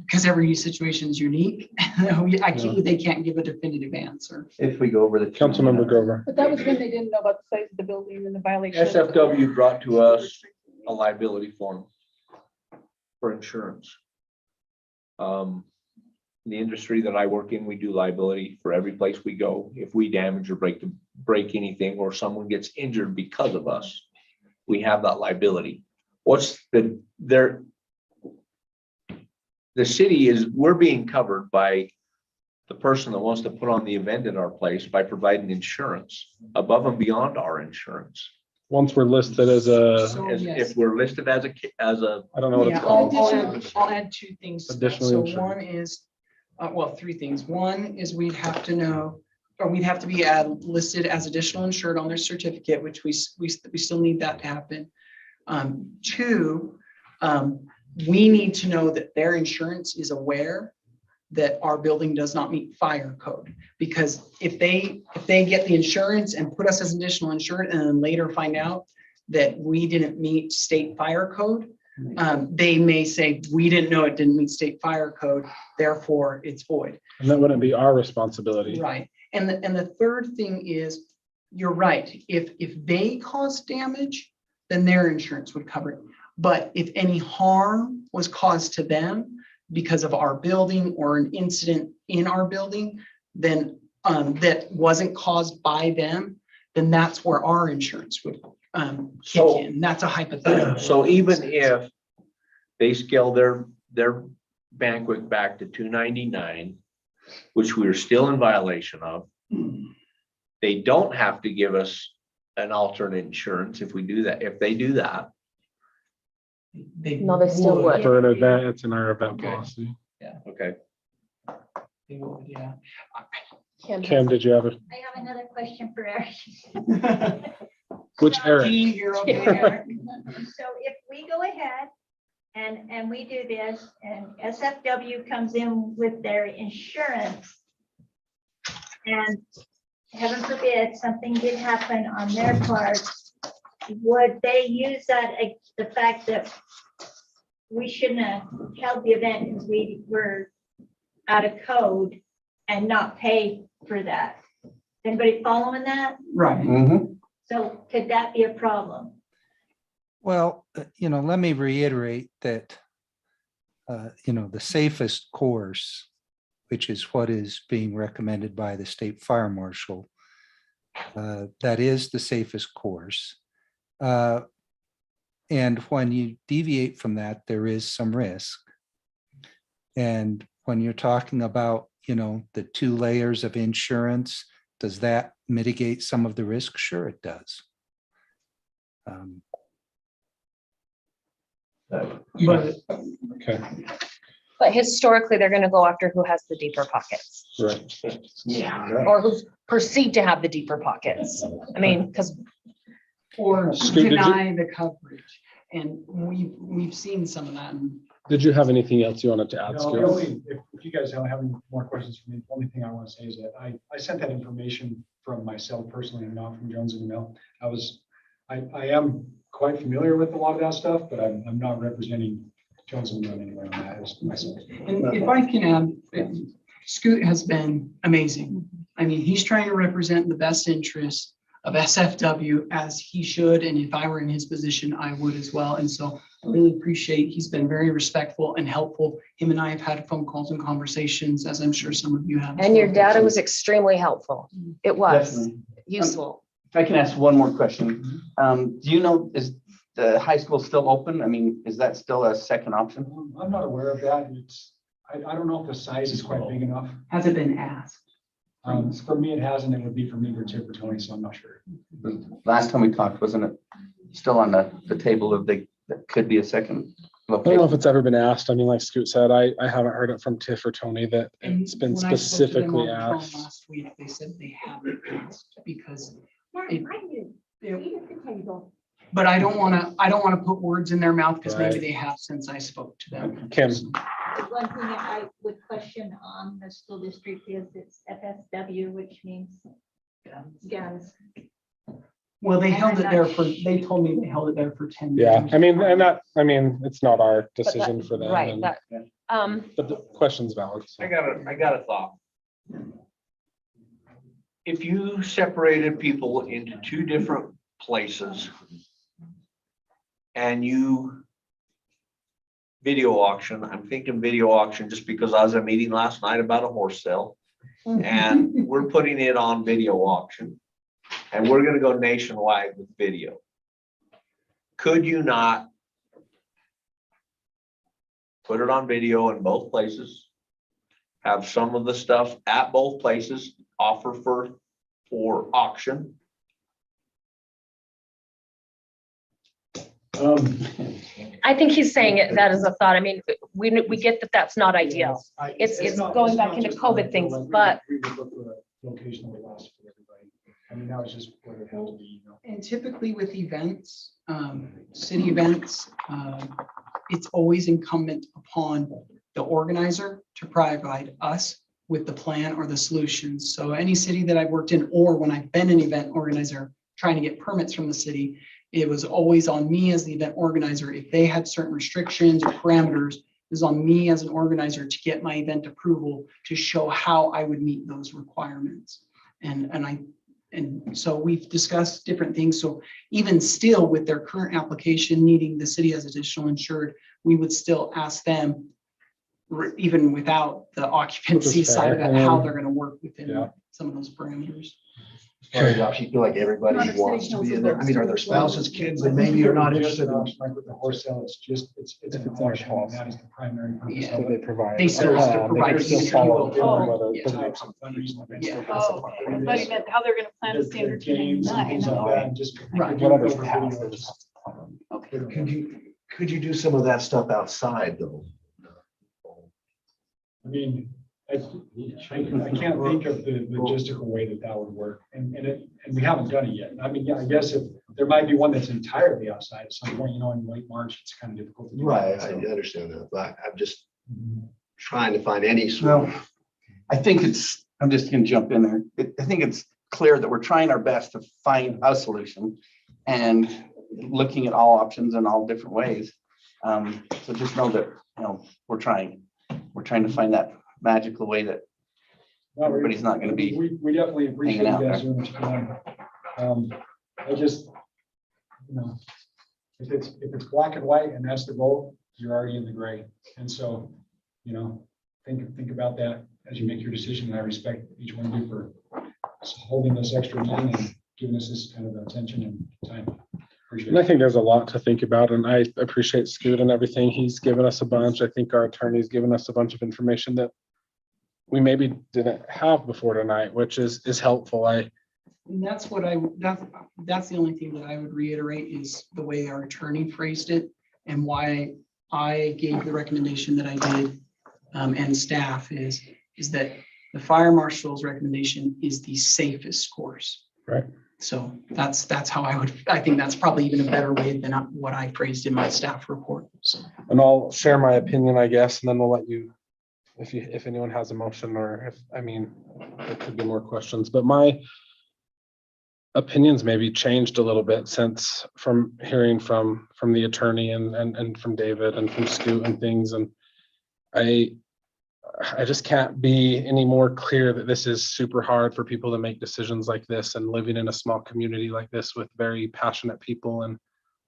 because every situation is unique, they can't give a definitive answer. If we go over the. Councilmember Grover. But that was when they didn't know about the size of the building and the violation. SFW brought to us a liability form for insurance. The industry that I work in, we do liability for every place we go. If we damage or break anything, or someone gets injured because of us, we have that liability. The city we're being covered by the person that wants to put on the event in our place by providing insurance above and beyond our insurance. Once we're listed as a, So, As yes. if we're listed as a, I don't know what Yeah, it's called. I'll add two things. to that. Additional So insurance. one is, three things. One is we'd have to know, or we'd have to be listed as additional insured on their certificate, which we still need that to happen. Two, we need to know that their insurance is aware that our building does not meet fire code. Because if they get the insurance and put us as additional insured and then later find out that we didn't meet state fire code, they may say, we didn't know it didn't meet state fire code, therefore it's void. And that wouldn't be our responsibility. Right. And the third thing is, you're right. If they cause damage, then their insurance would cover it. But if any harm was caused to them because of our building or an incident in our building, then that wasn't caused by them, then that's where our insurance would kick So- in. That's a hypothetical. so even if they scale their banquet back to 299, which we're still in violation of, they don't have to give us an alternate insurance if we do that, if they do that. No, they still would. For an event, it's in our event Okay. policy. Okay. They would, yeah. Kim, did you have a? I have another question for Eric. Which So- Eric? You're okay. So if we go ahead and we do this and SFW comes in with their insurance and heaven forbid, something did happen on their part, would they use that, the fact that we shouldn't have held the event because we were out of code and not pay for that? Anybody following that? Right. Mhm. So could that be a problem? Well, let me reiterate that, the safest course, which is what is being recommended by the state fire marshal, that is the safest course. And when you deviate from that, there is some risk. And when you're talking about, the 2 layers of insurance, does that mitigate some of the risk? Sure, it does. But Okay, But historically, they're gonna go after who has the deeper pockets right. or who's perceived to have the deeper pockets. I mean, because or Scoot, did you- deny the coverage. And we've seen some of that. And Did you have anything else you wanted to add, No, Scoot? the only, if you guys don't have any more questions for me, the only thing I want to say is that I sent that information from myself personally and not from Jones and Mill. I am quite familiar with a lot of that stuff, but I'm not representing Jones and Mill anyway on that as myself. And if I can add, Scoot has been amazing. I mean, he's trying to represent the best interests of SFW as he should. And if I were in his position, I would as well. And so I really appreciate, he's been very respectful and helpful. Him and I have had phone calls and conversations, as I'm sure some of you have. as and your well. data was extremely helpful. It was Definitely. useful. If I can ask one more question, do you know, is the high school still open? I mean, is that still a second option? I'm not aware of that. I don't know if the size is quite big enough. Has it been asked? For me, it hasn't. It would be for me or Tip or Tony, so I'm not sure. Last time we talked, wasn't it still on the table of that could be a second I don't know if location? it's ever been asked. I mean, like Scoot said, I haven't heard it from Tiff or Tony that And it's been when I spoke to them specifically on the phone asked. Last week, they said they haven't asked because Yeah, It- I knew. it- Seat at the table. but I don't want to put words in their mouth because maybe Right. they have since I spoke to them. Kim, The one thing that I would question on the school district is it's FSW, which means guns. Well, they held it there they told me they held it there for 10 years. yeah, I mean, it's not our But decision that- for them. Right, and- that, But the question's valid. so. I got a thought. If you separated people into 2 different places and you video auction, I'm thinking video auction just because I was at a meeting last night about a horse sale. And we're putting it on video auction. And we're gonna go nationwide with video. Could you not put it on video in both places? Have some of the stuff at both places offer for auction? I think he's saying it, that is a thought. I mean, we get that that's not ideal. It's not- going it's back not into just COVID a- things, we would- but- We would look for a location that lasts for everybody. I mean, that was just what it had to be, And typically with events, city events, it's always incumbent upon the organizer to provide us with the plan or the solutions. So any city that I've worked in, or when I've been an event organizer trying to get permits from the city, it was always on me as the event organizer. If they had certain restrictions or parameters, it was on me as an organizer to get my event approval to show how I would meet those requirements. And so we've discussed different things. So even still with their current application needing the city as additional insured, we would still ask them, even without the occupancy Which is side of fair, it, how yeah. they're gonna work within Yeah. some of those parameters. Sorry, Josh, you feel like everybody Not a wants city to be council in there. I mean, are there vote. spouses, kids that maybe are not interested in? Like with the horse sale, it's If an it's our auction, and that is the primary purpose Yeah. of That they it. provide. They still have to They provide still the follow usual- along with it. Yeah, types of fundraising events. Yeah. like Oh, that. okay. I thought you meant how they're gonna plan a The standard games and things like that, and just. Right. Whatever's Over passed, video, they just- Okay. Could you do some of that stuff outside though? I mean, I can't think of the logistical way that would work, and we haven't done it yet. I mean, yeah, I guess if there might be one that's entirely outside at some point, in late March, it's kind of difficult to do. Right, I So, understand that, but I'm just trying to find any sort Well, of. I think I'm just gonna jump in there. I think it's clear that we're trying our best to find a solution and looking at all options in all different ways. So just know that, we're trying to find that magical way that no, everybody's not gonna be We definitely appreciate you hanging out guys there. doing what you're doing. I just, if it's black and white and that's the goal, you're already in the gray. And so, think about that as you make your decision. And I respect each one of you for holding this extra meeting and giving us this kind of attention and time. Appreciate And I it. think there's a lot to think about, and I appreciate Scoot and everything. He's given us a bunch. I think our attorney's given us a bunch of information that we maybe didn't have before tonight, which is helpful. And that's what that's the only thing that I would reiterate is the way our attorney phrased it and why I gave the recommendation that I did. And staff is that the fire marshal's recommendation is the safest course. Right. So that's how I think that's probably even a better way than what I phrased in my staff report. So. And I'll share my opinion, I guess, and then we'll let you, if anyone has a motion or there could be more questions, but my opinions maybe changed a little bit since from hearing from the attorney and from David and from Scoot and things. And I just can't be any more clear that this is super hard for people to make decisions like this and living in a small community like this with very passionate people.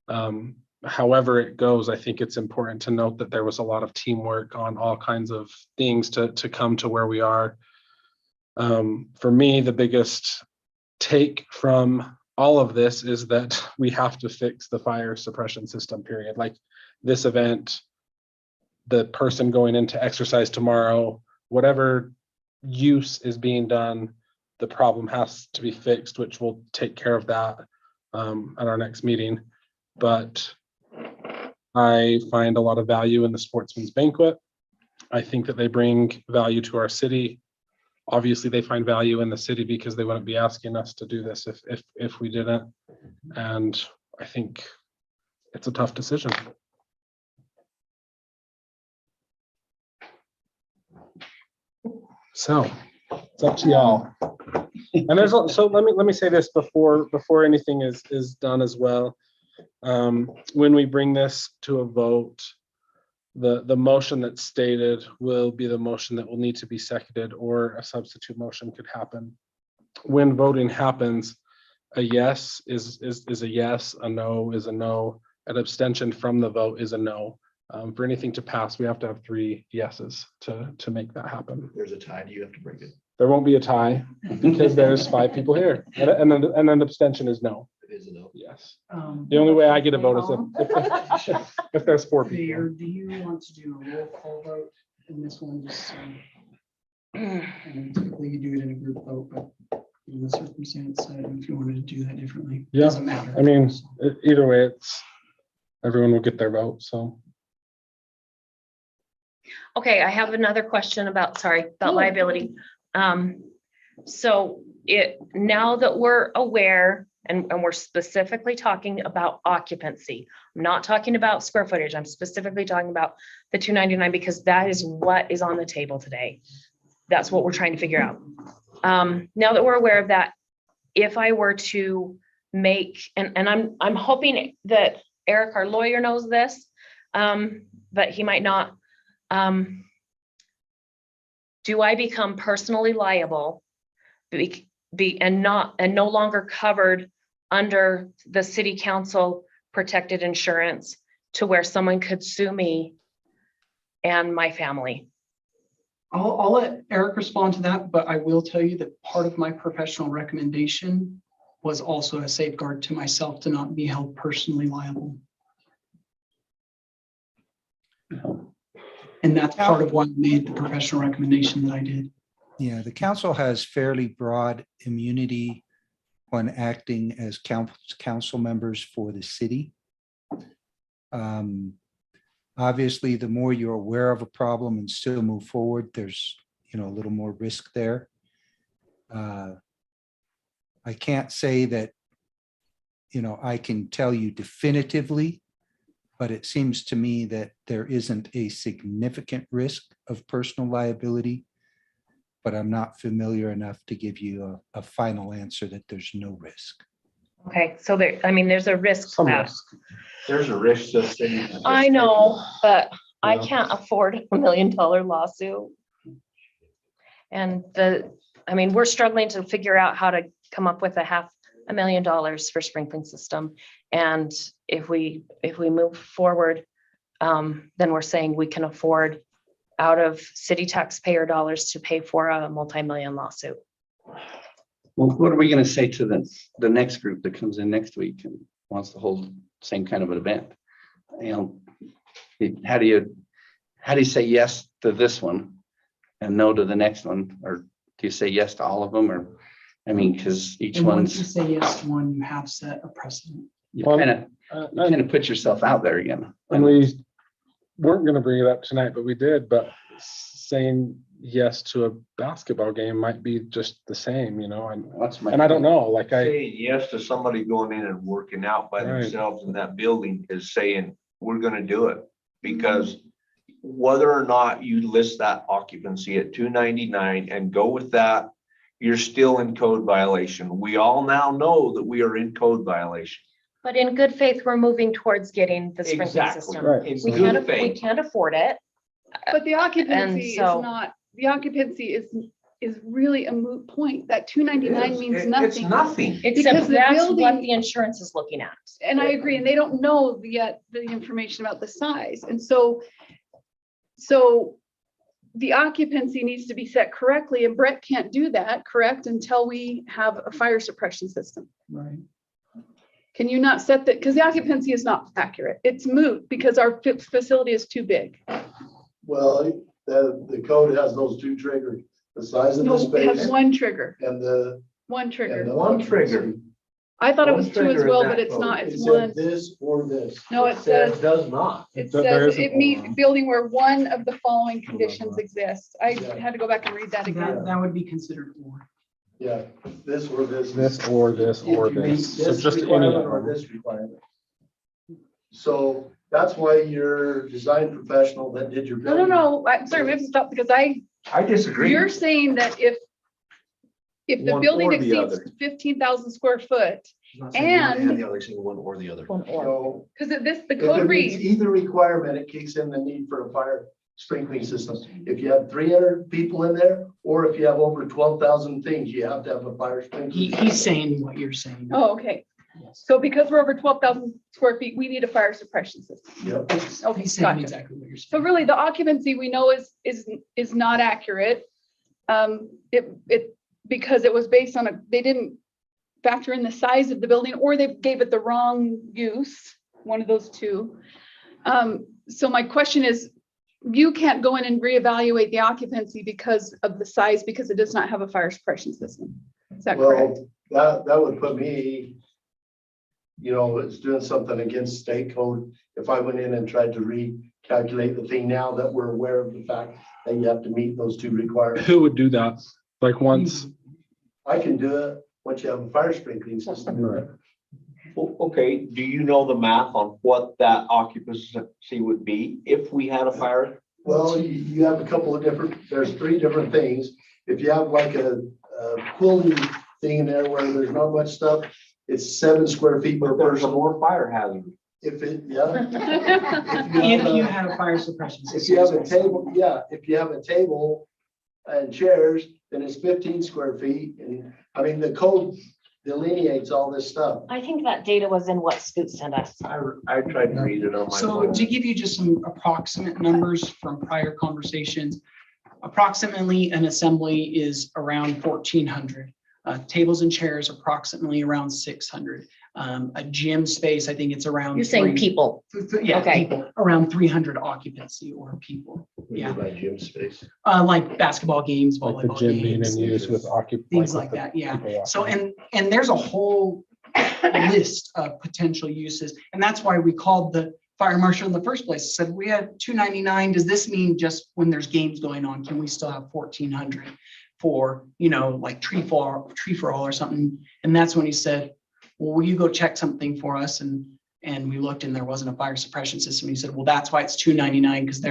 And however it goes, I think it's important to note that there was a lot of teamwork on all kinds of things to come to where we are. For me, the biggest take from all of this is that we have to fix the fire suppression system, period. Like this event, the person going into exercise tomorrow, whatever use is being done, the problem has to be fixed, which we'll take care of that at our next meeting. But I find a lot of value in the Sportsman's Banquet. I think that they bring value to our city. Obviously, they find value in the city because they wouldn't be asking us to do this if we didn't. And I think it's a tough decision. So it's up to y'all. And so let me say this before anything is done as well. When we bring this to a vote, the motion that's stated will be the motion that will need to be seconded, or a substitute motion could happen. When voting happens, a yes is a yes, a no is a no, an abstention from the vote is a no. For anything to pass, we have to have 3 yeses to make that happen. There's a tie, you have to break it. There won't be a tie because there's 5 people here, and an abstention is no. It is a no. Yes. The only way I get a vote is if there's 4 people. Mayor, do you want to do a roll call vote in this one? Just and typically you do it in a group vote, but in the circumstance, if you wanted to do that differently, Yeah, doesn't matter. I mean, either way, everyone will get their vote. So Okay, I have another question about liability. So now that we're aware and we're specifically talking about occupancy, I'm not talking about square footage. I'm specifically talking about the 299 because that is what is on the table today. That's what we're trying to figure out. Now that we're aware of that, if I were to make, and I'm hoping that Eric, our lawyer, knows this, but he might not. Do I become personally liable and no longer covered under the city council protected insurance to where someone could sue me and my family? I'll let Eric respond to that, but I will tell you that part of my professional recommendation was also a safeguard to myself to not be held personally liable. And that's part of why I made the professional recommendation that I did. Yeah, the council has fairly broad immunity when acting as council members for the city. Obviously, the more you're aware of a problem and still move forward, there's you know, a little more risk there. I can't say that, you know, I can tell you definitively, but it seems to me that there isn't a significant risk of personal liability. But I'm not familiar enough to give you a final answer that there's no risk. Okay, so there, I mean, there's a risk to Some that. risk. There's a risk to the city. I know, but I Yeah. can't afford $1 million lawsuit. And I mean, we're struggling to figure out how to come up with $500,000 for sprinkling system. And if we move forward, then we're saying we can afford out of city taxpayer dollars to pay for a multi-million lawsuit. Well, what are we gonna say to the next group that comes in next week and wants to hold same kind of an event? You know, how do you say yes to this one and no to the next one? Or do you say yes to all of them? Or, I mean, because each And once you one's, say yes to one, you have set a precedent. you Well, kind of put yourself out there again. And we weren't gonna bring it up tonight, but we did, but saying yes to a basketball game might be just the same, you know, That's my and I don't know, like Saying yes to somebody going in and working out by Right. themselves in that building is saying, we're gonna do it. Because whether or not you list that occupancy at 299 and go with that, you're still in code violation. We all now know that we are in code violation. But in good faith, we're moving towards getting the sprinkling Exactly. system. Right. In We good we faith. can't afford it. But the occupancy is so- not, the occupancy is really a moot point. That 299 means It's nothing. nothing. Except the that's what building- the insurance is looking at. And I agree, and they don't know yet the information about the size. And so the occupancy needs to be set correctly, and Brett can't do that, correct, until we have a fire suppression system. Right. Can you not set that? Because the occupancy is not accurate. It's moot because our facility is too big. Well, the code has those two triggers, the size of No, the it has space one trigger, and the. one and trigger. the One trigger. occupancy. I thought it one was two trigger as in well, that but it's code. not. It It's said one. this or this. No, it says, Does not. it There says isn't it meets one. building where one of the following conditions exist. I Yeah. had to go back and read that again. That would be considered or. Yeah, this or this. this or this If or you meet this, so this just any requirement of or them. this requirement. So that's why your design professional that did your No, no, building. no, I'm sorry, we have to stop because I disagree. you're saying that if the One building or the exceeds other. 15,000 square foot, and, other, saying one or the other. One or. So because the if it code meets reads, either requirement, it kicks in the need for a fire sprinkling system. If you have 300 people in there, or if you have over 12,000 things, you have to have a fire sprinkler. He's saying what you're saying. oh, okay. Yes. So because we're over 12,000 square feet, we need a fire suppression system. Yep. Yes, Okay, he's saying gotcha. exactly what you're So saying. really, the occupancy we know is not accurate. Because it was based on they didn't factor in the size of the building, or they gave it the wrong use, one of those two. So my question is, you can't go in and reevaluate the occupancy because of the size, because it does not have a fire suppression system. Is that correct? Well, that would put me, it's doing something against state code. If I went in and tried to recalculate the thing now that we're aware of the fact that you have to meet those two requirements. Who would do that? Like once, I can do it once you have a fire sprinkling system. in there. Okay, do you know the math on what that occupancy would be if we had a fire? Well, you have a couple of there's three different things. If you have like a quilting thing in there where there's not much stuff, it's 7 square feet per But there's a person. more fire hazard. If it, yeah. If you have a fire suppression If system. you have a table, yeah, if you have a table and chairs, then it's 15 square feet. And I mean, the code delineates all this stuff. I think that data was in what Scoot sent us. I tried to read it on my So phone. to give you just some approximate numbers from prior conversations, approximately an assembly is around 1,400. Tables and chairs approximately around 600. A gym space, I think it's around. You're saying 3 people. Yeah, Okay. people, around 300 occupancy or people. Yeah. By gym space. Like basketball games, like the volleyball gym being games, in use with things like that, yeah. So, and there's a whole list of potential uses, and that's why we called the fire marshal in the first place. I said, we had 299. Does this mean just when there's games going on, can we still have 1,400 for, like tree for all or something? And that's when he said, well, will you go check something for us? And we looked and there wasn't a fire suppression system. He said, well, that's why it's 299, because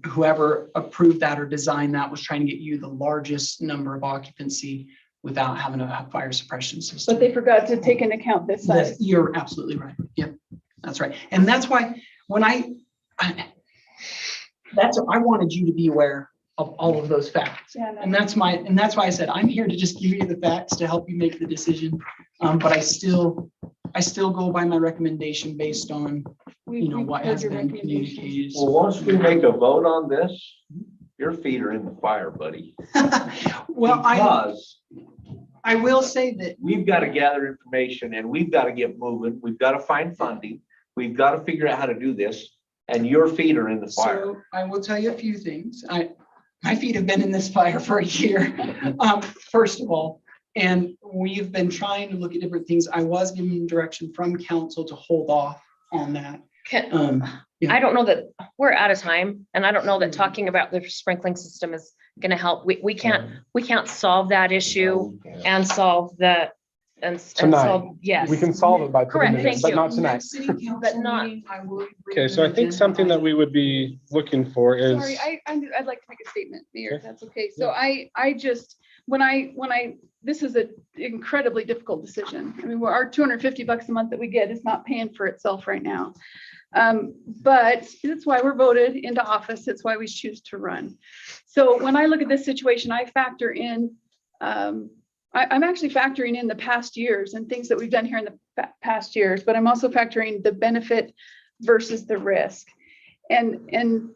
whoever approved that or designed that was trying to get you the largest number of occupancy without having a fire suppression system. But they forgot to take into account this size. You're absolutely right. Yep, that's right. And that's why when I wanted you to be aware of all of those facts. Yeah, no. And that's why I said, I'm here to just give you the facts to help you make the decision. But I still go by my recommendation based on, We've what heard has your been recommendations. communicated. Well, once we make a vote on this, your feet are in the fire, buddy. Well, Because I will say that we've got to gather information and we've got to get moving. We've got to find funding. We've got to figure out how to do this. And your feet are in the fire. So I will tell you a few things. My feet have been in this fire for a year, first of all, and we've been trying to look at different things. I was given direction from council to hold off on that. I don't know that we're out of time, and I don't know that talking about the sprinkling system is gonna help. We can't solve that issue and solve the, and solve, yes. We can solve it by Correct, 30 minutes, thank but you. not tonight. City council But not- meeting, I will bring Okay, so I an think agenda something that item. we would be looking for is. Sorry, I'd like to make a statement, Mayor, if Okay. that's okay. So I just, this is an incredibly difficult decision. I mean, our $250 a month that we get is not paying for itself right now. But that's why we're voted into office. It's why we choose to run. So when I look at this situation, I factor in, I'm actually factoring in the past years and things that we've done here in the past years, but I'm also factoring the benefit versus the risk. And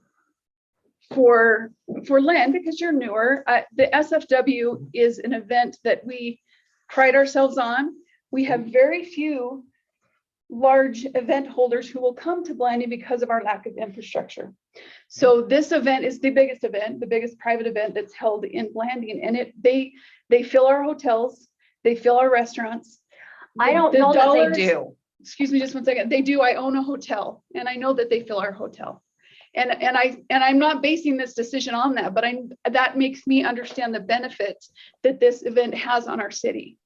for Len, because you're newer, the SFW is an event that we pride ourselves on. We have very few large event holders who will come to Blanding because of our lack of infrastructure. So this event is the biggest event, the biggest private event that's held in Blanding, and they fill our hotels, they fill our restaurants. I don't The know that dollars- they do. Excuse me just one second. They do. I own a hotel and I know that they fill our hotel. And I'm not basing this decision on that, but that makes me understand the benefits that this event has on our city.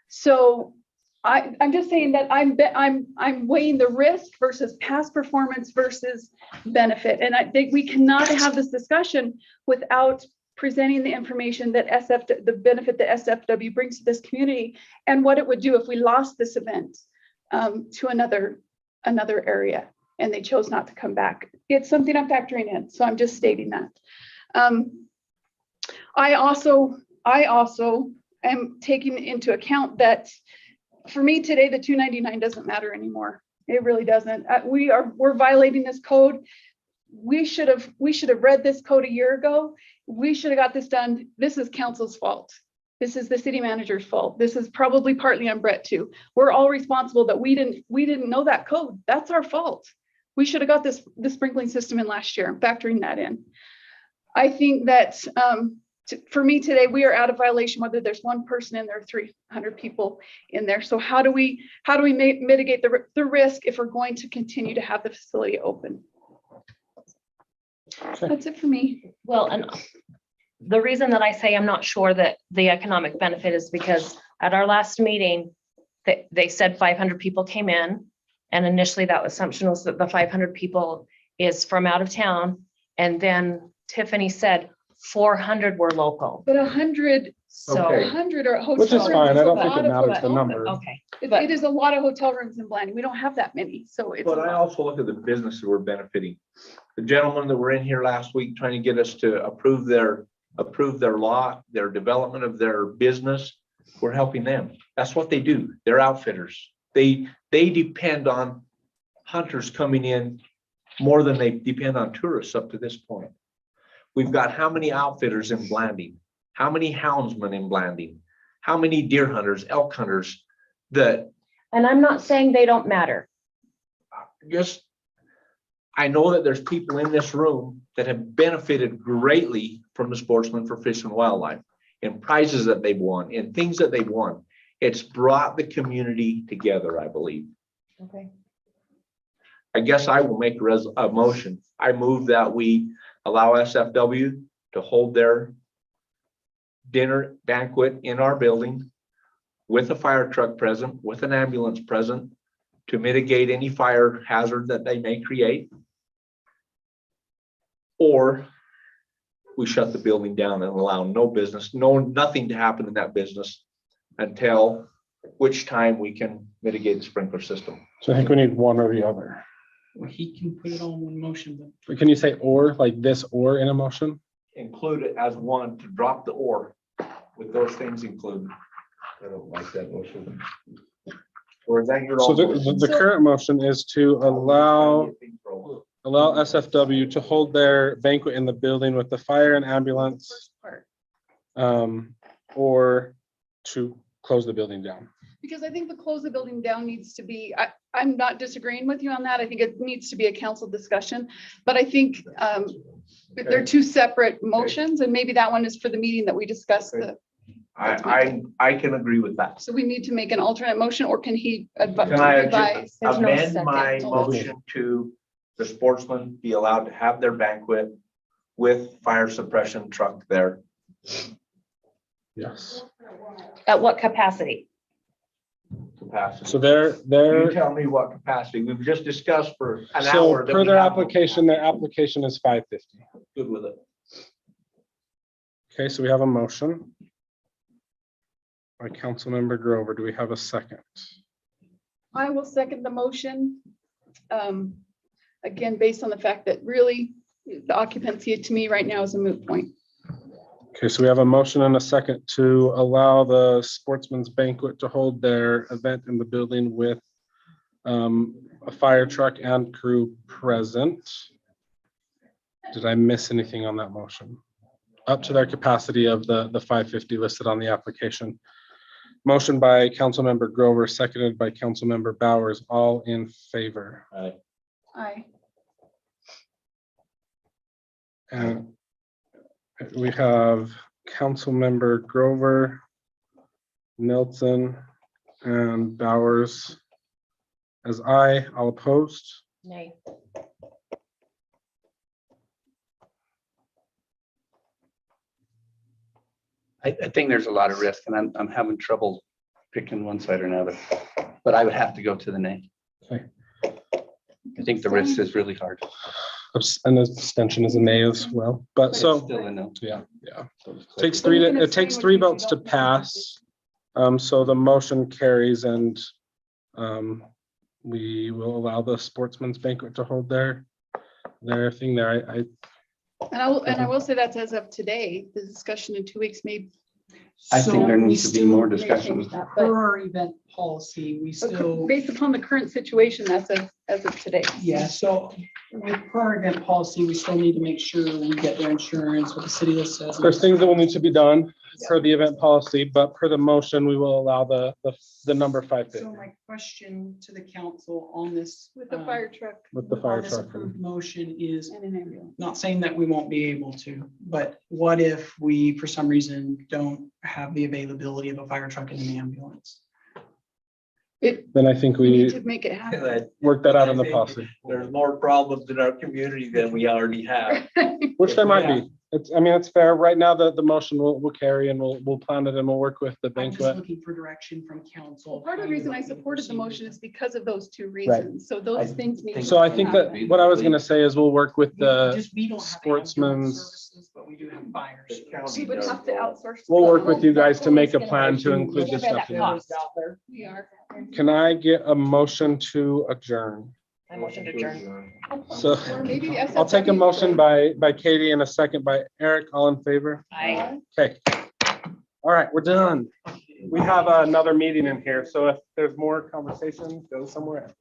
So I'm just saying that I'm weighing the risk versus past performance versus benefit. And I think we cannot have this discussion without presenting the information that the benefit that SFW brings to this community and what it would do if we lost this event to another area and they chose not to come back. It's something I'm factoring in, so I'm just stating that. I also am taking into account that for me today, the 299 doesn't matter anymore. It really doesn't. We're violating this code. We should have read this code a year ago. We should have got this done. This is council's fault. This is the city manager's fault. This is probably partly on Brett too. We're all responsible that we didn't know that code. That's our fault. We should have got the sprinkling system in last year, factoring that in. I think that for me today, we are out of violation, whether there's one person in there or 300 people in there. So how do we mitigate the risk if we're going to continue to have the facility open? That's it for me. Well, and the reason that I say I'm not sure that the economic benefit is because at our last meeting, they said 500 people came in. And initially that assumption was that the 500 people is from out of town. And then Tiffany said 400 were local. But 100 So, Okay. 100 are hotel Which is rooms. fine. I It's a don't think lot it of matters the hotel- number. okay. It is a lot of hotel rooms in Blanding. We don't have that many, so it's. But a I lot. also look at the businesses we're benefiting. The gentlemen that were in here last week trying to get us to approve their lot, their development of their business, we're helping them. That's what they do. They're outfitters. They depend on hunters coming in more than they depend on tourists up to this point. We've got how many outfitters in Blanding? How many houndsmen in Blanding? How many deer hunters, elk hunters that And I'm not saying they don't matter. I know that there's people in this room that have benefited greatly from the Sportsman for Fish and Wildlife and prizes that they've won and things that they've won. It's brought the community together, I believe. Okay. I guess I will make a motion. I move that we allow SFW to hold their dinner banquet in our building with a fire truck present, with an ambulance present, to mitigate any fire hazard that they may create. Or we shut the building down and allow no business, nothing to happen in that business until which time we can mitigate the sprinkler system. So I think we need one or the other. He can put it all in one motion, but But can you say or, like this or in a motion? Include it as one to drop the or with those things included. I don't like that motion. Or is that your? So own the, motion? the current motion is to allow SFW to hold their banquet in the building with the fire and ambulance, First part. or to close the building down. Because I think the close the building down needs to be, I'm not disagreeing with you on that. I think it needs to be a council discussion. But I think if they're two separate motions, and maybe that one is for the meeting that we discussed. I can agree with that. So we need to make an alternate motion, or can he Can I advise? There's no amend my second. motion to the sportsmen be allowed to have their banquet with fire suppression truck there? Yes. At what capacity? Capacity. So they're, You tell me what capacity. We've just discussed for an so hour. that per we their have no application, their application is 550. capacity. Good with it. Okay, so we have a motion by Councilmember Grover. Do we have a second? I will second the motion. Again, based on the fact that really the occupancy to me right now is a moot point. Okay, so we have a motion and a second to allow the Sportsman's Banquet to hold their event in the building with a fire truck and crew present. Did I miss anything on that motion? Up to their capacity of the 550 listed on the application. Motion by Councilmember Grover, seconded by Councilmember Bowers, all in favor. Aye. And we have Councilmember Grover, Nelson, and Bowers as aye. All opposed. Nay. I think there's a lot of risk, and I'm having trouble picking one side or another, but I would have to go to the nay. Okay. I think the risk is really hard. And the abstention is a nay as well, but It's so, still a no. yeah. Takes three to, it takes three votes to pass. So the motion carries and we will allow the Sportsman's Banquet to hold their thing there. And I will say that's as of today. The discussion in 2 weeks may. I think there needs to be more discussion. per our event policy, we still, Based upon the current situation, as of today. yeah, so with per our event policy, we still need to make sure we get their insurance, what the city list says. There's things that will need to be done per the event policy, but per the motion, we will allow the number So 550 my question to the council on this. With the fire truck with the fire on this truck. approved motion is and an ambulance. not saying that we won't be able to, but what if we, for some reason, don't have the availability of a fire truck and an ambulance? Then I think We need we to make it happen. work that out in the policy, There's more problems in our community than we already have. which there might be. It's, I mean, it's fair. Right now, the motion will carry and we'll plan it and we'll work with the I'm just banquet. looking for direction from council. Part of the how you'd reason I like me to supported the proceed. motion is because of those two reasons. So those things need. So I think that what I was gonna say is we'll work with We the just- we don't have sportsman's. ambulance services, but we do have fires. We would have to outsource. We'll work with you guys to make a That's plan gonna to include this Whatever stuff. that in. costs. Out there. We are. Can I get a motion to adjourn? I motion to adjourn. So Or maybe the I'll take a SFW. motion by Katie and a second by Eric. All in favor? Aye. Okay. All right, we're done. We have another meeting in here, so if there's more conversation, go somewhere else.